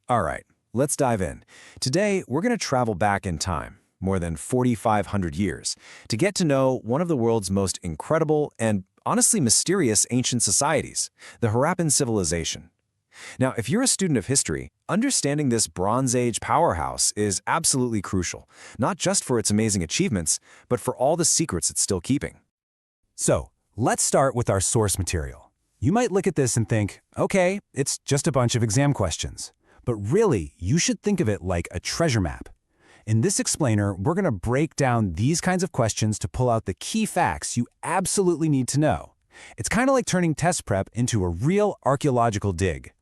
All right, let's dive in. Today, we're going to travel back in time, more than 4,500 years, to get to know one of the world's most incredible and honestly mysterious ancient societies, the Harappan civilization. Now, if you're a student of history, understanding this Bronze Age powerhouse is absolutely crucial, not just for its amazing achievements, but for all the secrets it's still keeping. So, let's start with our source material. You might look at this and think, okay, it's just a bunch of exam questions. But really, you should think of it like a treasure map. In this explainer, we're going to break down these kinds of questions to pull out the key facts you absolutely need to know. It's kind of like turning test prep into a real archaeological dig.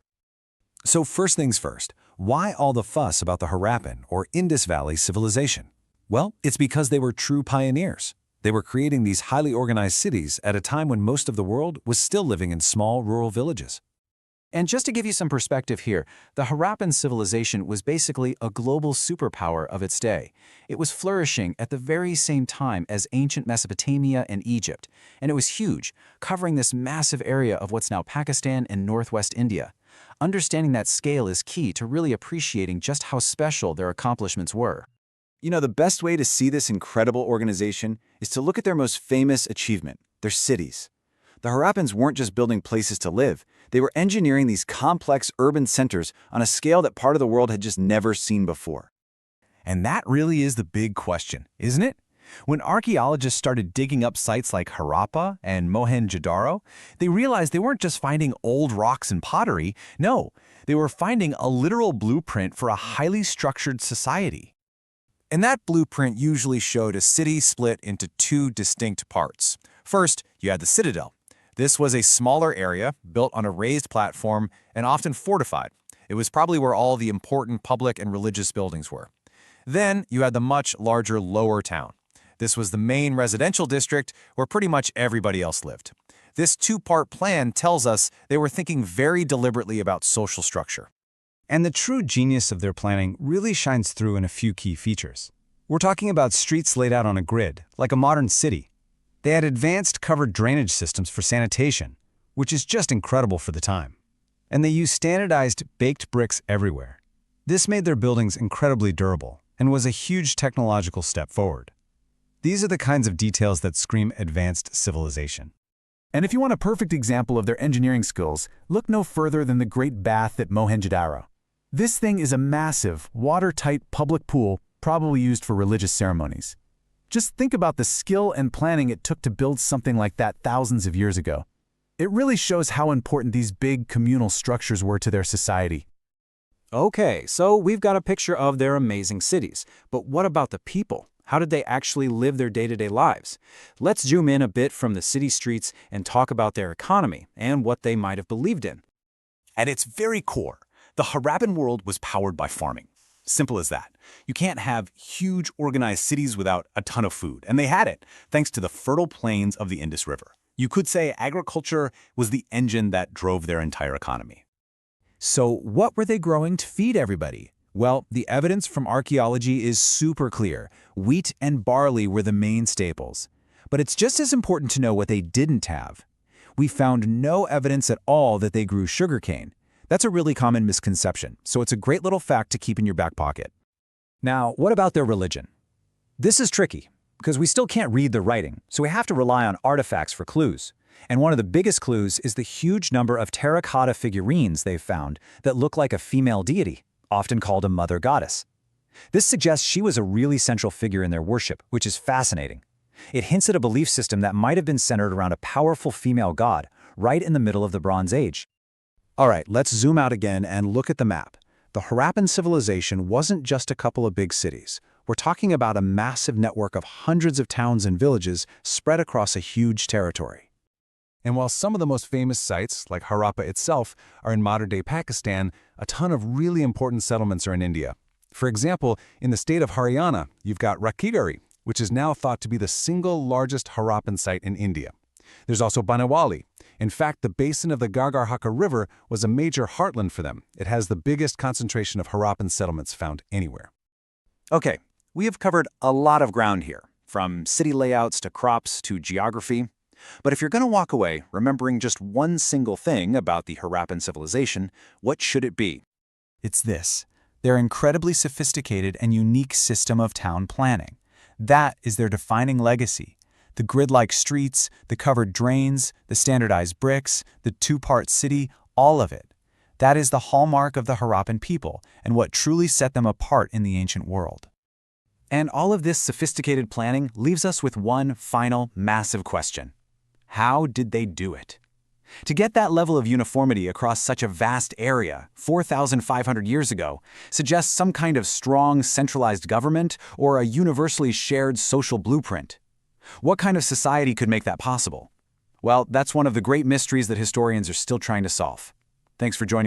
So first things first, why all the fuss about the Harappan or Indus Valley civilization? Well, it's because they were true pioneers. They were creating these highly organized cities at a time when most of the world was still living in small rural villages. And just to give you some perspective here, the Harappan civilization was basically a global superpower of its day. It was flourishing at the very same time as ancient Mesopotamia and Egypt, and it was huge, covering this massive area of what's now Pakistan and northwest India. Understanding that scale is key to really appreciating just how special their accomplishments were. You know, the best way to see this incredible organization is to look at their most famous achievement, their cities. The Harappans weren't just building places to live, they were engineering these complex urban centers on a scale that part of the world had just never seen before. And that really is the big question, isn't it? When archaeologists started digging up sites like Harappa and Mohenjo-daro, they realized they weren't just finding old rocks and pottery. No, they were finding a literal blueprint for a highly structured society. And that blueprint usually showed a city split into two distinct parts. First, you had the citadel. This was a smaller area built on a raised platform and often fortified. It was probably where all the important public and religious buildings were. Then you had the much larger lower town. This was the main residential district where pretty much everybody else lived. This two-part plan tells us they were thinking very deliberately about social structure. And the true genius of their planning really shines through in a few key features. We're talking about streets laid out on a grid, like a modern city. They had advanced covered drainage systems for sanitation, which is just incredible for the time. And they used standardized baked bricks everywhere. This made their buildings incredibly durable and was a huge technological step forward. These are the kinds of details that scream advanced civilization. And if you want a perfect example of their engineering skills, look no further than the Great Bath at Mohenjo-daro. This thing is a massive, watertight public pool probably used for religious ceremonies. Just think about the skill and planning it took to build something like that thousands of years ago. It really shows how important these big communal structures were to their society. Okay, so we've got a picture of their amazing cities. But what about the people? How did they actually live their day-to-day lives? Let's zoom in a bit from the city streets and talk about their economy and what they might have believed in. At its very core, the Harappan world was powered by farming. Simple as that. You can't have huge organized cities without a ton of food, and they had it, thanks to the fertile plains of the Indus River. You could say agriculture was the engine that drove their entire economy. So what were they growing to feed everybody? Well, the evidence from archaeology is super clear. Wheat and barley were the main staples. But it's just as important to know what they didn't have. We found no evidence at all that they grew sugarcane. That's a really common misconception, so it's a great little fact to keep in your back pocket. Now, what about their religion? This is tricky, because we still can't read the writing, so we have to rely on artifacts for clues. And one of the biggest clues is the huge number of terracotta figurines they've found that look like a female deity, often called a mother goddess. This suggests she was a really central figure in their worship, which is fascinating. It hints at a belief system that might have been centered around a powerful female god, right in the middle of the Bronze Age. All right, let's zoom out again and look at the map. The Harappan civilization wasn't just a couple of big cities. We're talking about a massive network of hundreds of towns and villages spread across a huge territory. And while some of the most famous sites, like Harappa itself, are in modern-day Pakistan, a ton of really important settlements are in India. For example, in the state of Haryana, you've got Rakhigarhi, which is now thought to be the single largest Harappan site in India. There's also Banawali. In fact, the basin of the Gargarhaka River was a major heartland for them. It has the biggest concentration of Harappan settlements found anywhere. Okay, we have covered a lot of ground here, from city layouts to crops to geography. But if you're going to walk away remembering just one single thing about the Harappan civilization, what should it be? It's this: their incredibly sophisticated and unique system of town planning. That is their defining legacy. The grid-like streets, the covered drains, the standardized bricks, the two-part city, all of it. That is the hallmark of the Harappan people and what truly set them apart in the ancient world. And all of this sophisticated planning leaves us with one final massive question. How did they do it? To get that level of uniformity across such a vast area, 4,500 years ago, suggests some kind of strong, centralized government or a universally shared social blueprint. What kind of society could make that possible? Well, that's one of the great mysteries that historians are still trying to solve. Thanks for joining